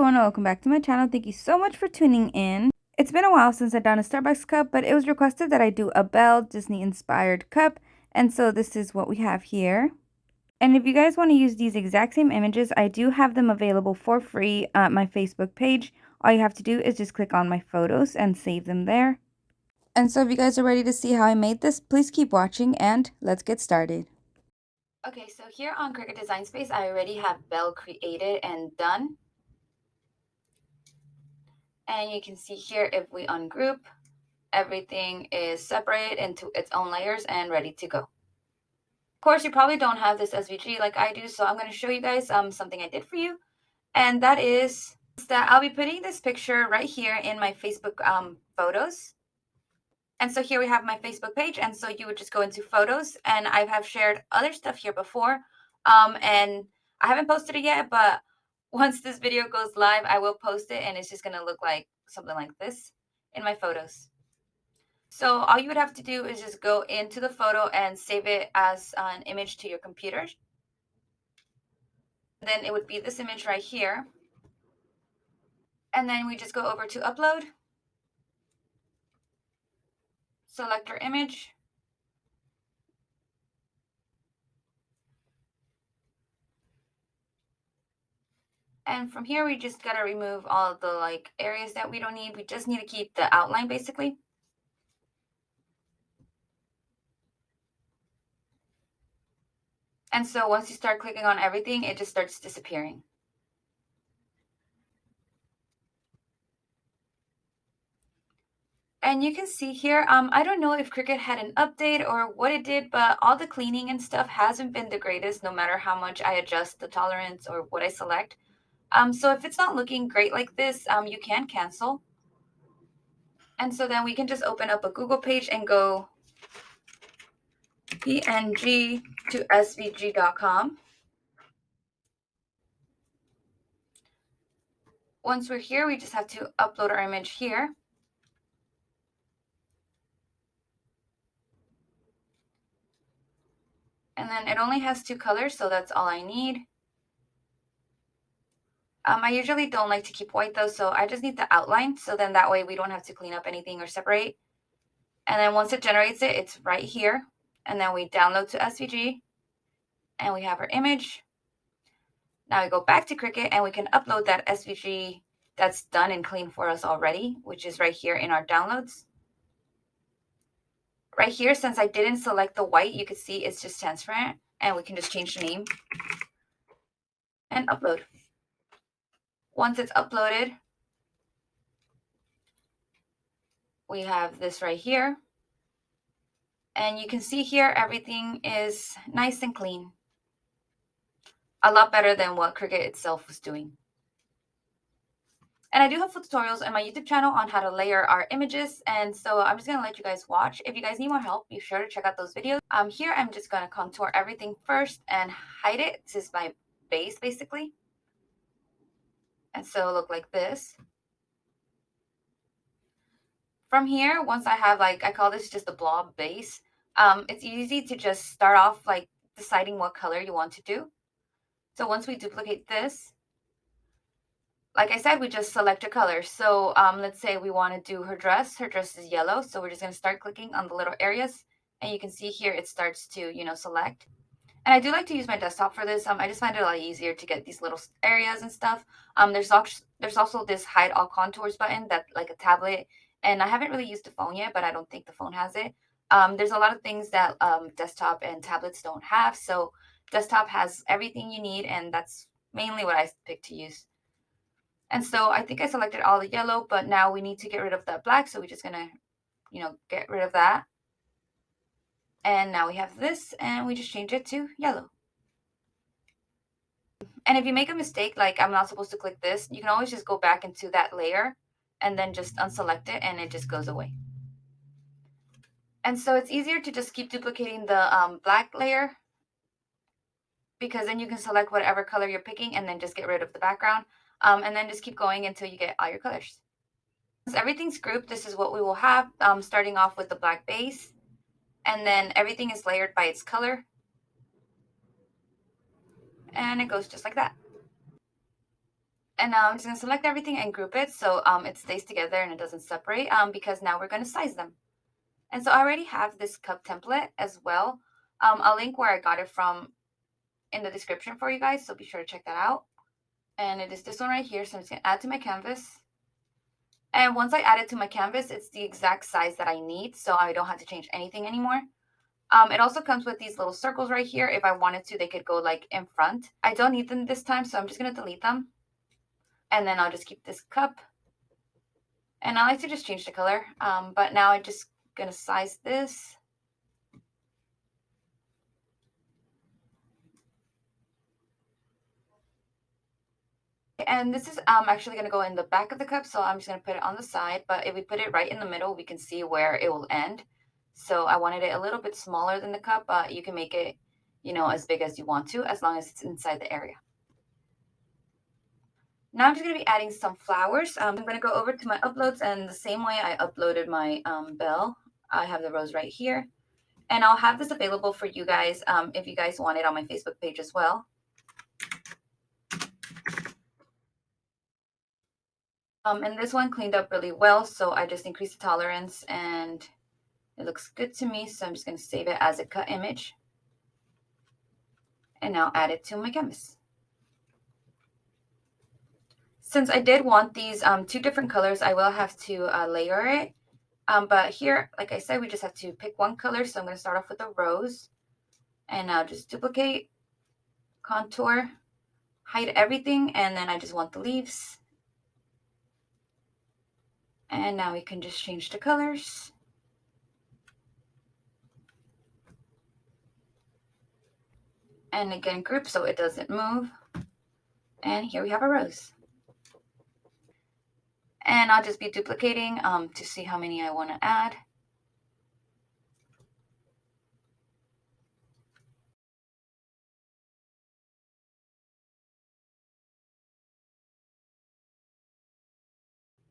everyone, welcome back to my channel. Thank you so much for tuning in. It's been a while since I've done a Starbucks cup, but it was requested that I do a Belle Disney-inspired cup, and so this is what we have here. And if you guys want to use these exact same images, I do have them available for free at my Facebook page. All you have to do is just click on my photos and save them there. And so if you guys are ready to see how I made this, please keep watching and let's get started. Okay, so here on Cricut Design Space, I already have Belle created and done. And you can see here, if we ungroup, everything is separated into its own layers and ready to go. Of course, you probably don't have this SVG like I do, so I'm going to show you guys something I did for you. And that is that I'll be putting this picture right here in my Facebook photos. And so here we have my Facebook page, and so you would just go into photos, and I have shared other stuff here before, and I haven't posted it yet, but once this video goes live, I will post it, and it's just going to look like something like this in my photos. So all you would have to do is just go into the photo and save it as an image to your computer. Then it would be this image right here. And then we just go over to upload, select our image, and from here we just gotta remove all of the areas that we don't need. We just need to keep the outline basically. And so once you start clicking on everything, it just starts disappearing. And you can see here, I don't know if Cricut had an update or what it did, but all the cleaning and stuff hasn't been the greatest, no matter how much I adjust the tolerance or what I select. So if it's not looking great like this, you can cancel. And so then we can just open up a Google page and go png to svg.com. Once we're here, we just have to upload our image here. And then it only has 2 colors, so that's all I need. I usually don't like to keep white though, so I just need the outline, so then that way we don't have to clean up anything or separate. And then once it generates it, it's right here. And then we download to SVG, and we have our image. Now we go back to Cricut, and we can upload that SVG that's done and clean for us already, which is right here in our downloads. Right here, since I didn't select the white, you can see it's just transparent, and we can just change the name and upload. Once it's uploaded, we have this right here. And you can see here, everything is nice and clean. A lot better than what Cricut itself was doing. And I do have full tutorials on my YouTube channel on how to layer our images. And so I'm just going to let you guys watch. If you guys need more help, be sure to check out those videos. Here, I'm just going to contour everything first and hide it. This is my base, basically. And so it'll look like this. From here, once I have, I call this just a blob base, it's easy to just start off deciding what color you want to do. So once we duplicate this, like I said, we just select a color. So let's say we want to do her dress. Her dress is yellow, so we're just going to start clicking on the little areas. And you can see here it starts to, select. And I do like to use my desktop for this. I just find it a lot easier to get these little areas and stuff. There's also this hide all contours button that like a tablet. And I haven't really used the phone yet, but I don't think the phone has it. There's a lot of things that desktop and tablets don't have. So desktop has everything you need, and that's mainly what I picked to use. And so I think I selected all the yellow, but now we need to get rid of that black. So we're just going to, get rid of that. And now we have this, and we just change it to yellow. And if you make a mistake, like I'm not supposed to click this, you can always just go back into that layer and then just unselect it, and it just goes away. And so it's easier to just keep duplicating the black layer, because then you can select whatever color you're picking and then just get rid of the background. And then just keep going until you get all your colors. Once everything's grouped, this is what we will have, starting off with the black base. And then everything is layered by its color. And it goes just like that. And now I'm just going to select everything and group it so it stays together and it doesn't separate because now we're going to size them. And so I already have this cup template as well. I'll link where I got it from in the description for you guys, so be sure to check that out. And it is this one right here, so I'm just going to add to my canvas. And once I add it to my canvas, it's the exact size that I need, so I don't have to change anything anymore. It also comes with these little circles right here. If I wanted to, they could go like in front. I don't need them this time, so I'm just going to delete them. And then I'll just keep this cup. And I like to just change the color, but now I'm just going to size this. And this is actually going to go in the back of the cup, so I'm just going to put it on the side. But if we put it right in the middle, we can see where it will end. So I wanted it a little bit smaller than the cup, but you can make it, you know, as big as you want to, as long as it's inside the area. Now I'm just going to be adding some flowers. I'm going to go over to my uploads, and the same way I uploaded my bell, I have the rose right here. And I'll have this available for you guys if you guys want it on my Facebook page as well. And this one cleaned up really well, so I just increased the tolerance and it looks good to me. So I'm just going to save it as a cut image and now add it to my canvas. Since I did want these two different colors, I will have to layer it. But here, like I said, we just have to pick one color. So I'm going to start off with a rose and now just duplicate, contour, hide everything, and then I just want the leaves. And now we can just change the colors. And again, group so it doesn't move. And here we have a rose. And I'll just be duplicating to see how many I want to add.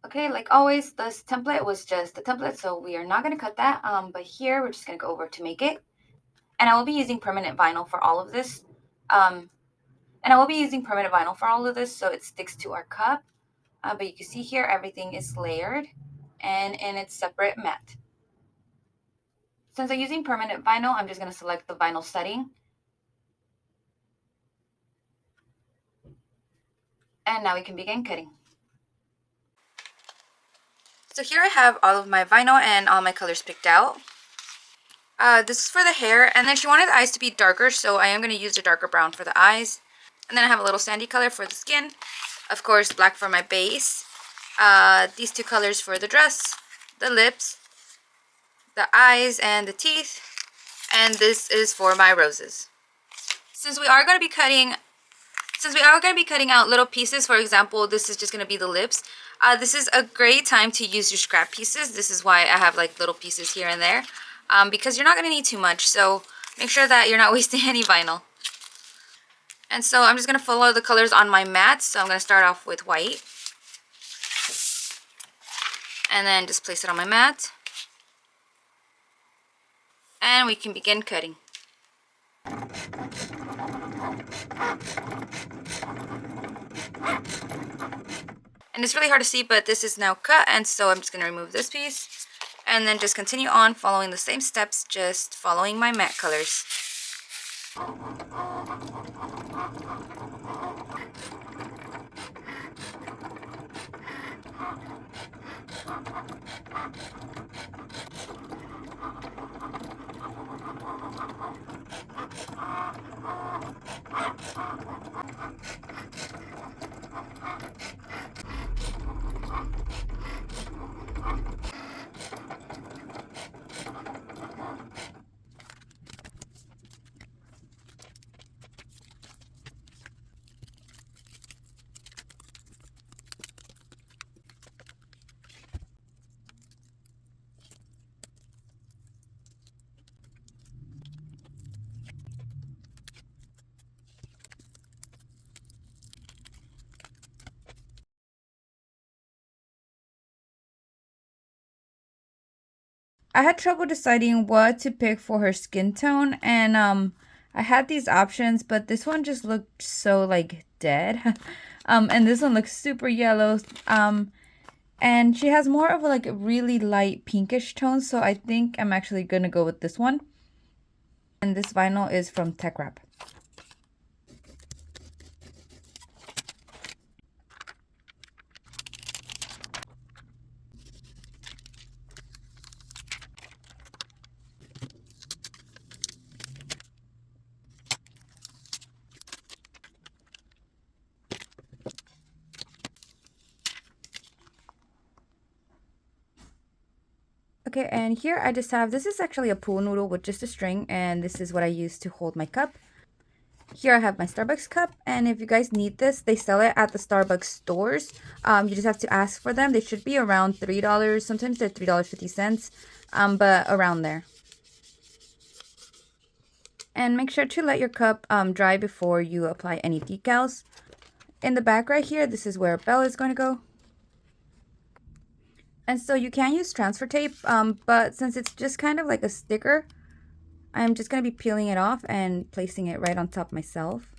Okay, like always, this template was just a template, so we are not going to cut that. But here, we're just going to go over to make it. And I will be using permanent vinyl for all of this. So it sticks to our cup. But you can see here, everything is layered and in its separate mat. Since I'm using permanent vinyl, I'm just going to select the vinyl setting. And now we can begin cutting. So here I have all of my vinyl and all my colors picked out. This is for the hair, and then she wanted the eyes to be darker, so I am going to use a darker brown for the eyes. And then I have a little sandy color for the skin. Of course, black for my base. These two colors for the dress, the lips, the eyes, and the teeth. And this is for my roses. Since we are going to be cutting out little pieces, for example, this is just going to be the lips. This is a great time to use your scrap pieces. This is why I have like little pieces here and there, because you're not going to need too much. So make sure that you're not wasting any vinyl. And so I'm just going to follow the colors on my mat. So I'm going to start off with white. And then just place it on my mat. And we can begin cutting. And it's really hard to see, but this is now cut, and so I'm just going to remove this piece and then just continue on following the same steps, just following my matte colors. I had trouble deciding what to pick for her skin tone, and I had these options, but this one just looked so like dead. And this one looks super yellow. And she has more of a like really light pinkish tone, so I think I'm actually gonna go with this one. And this vinyl is from Tech Wrap. Okay, and here I just have, this is actually a pool noodle with just a string, and this is what I use to hold my cup. Here I have my Starbucks cup, and if you guys need this, they sell it at the Starbucks stores. You just have to ask for them. They should be around $3. Sometimes they're $3.50, but around there. And make sure to let your cup dry before you apply any decals. In the back right here, this is where Belle is going to go. And so you can use transfer tape, but since it's just kind of like a sticker, I'm just going to be peeling it off and placing it right on top myself.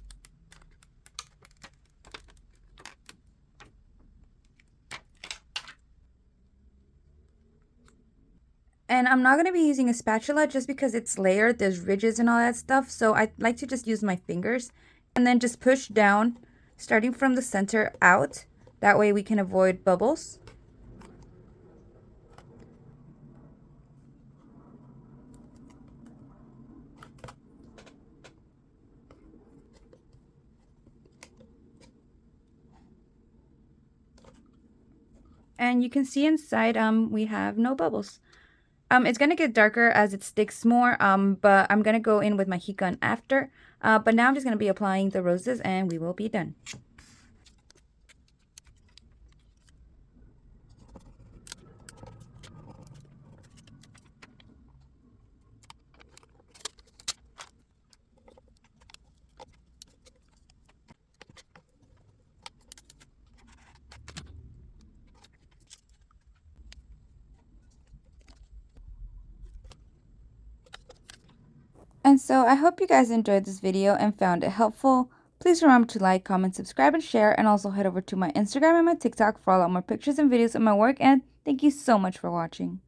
And I'm not going to be using a spatula just because it's layered, there's ridges and all that stuff, so I like to just use my fingers and then just push down, starting from the center out. That way we can avoid bubbles. And you can see inside we have no bubbles. It's gonna get darker as it sticks more, but I'm gonna go in with my heat gun after. But now I'm just gonna be applying the roses and we will be done. And so I hope you guys enjoyed this video and found it helpful. Please remember to like, comment, subscribe, and share, and also head over to my Instagram and my TikTok for a lot more pictures and videos of my work, and thank you so much for watching.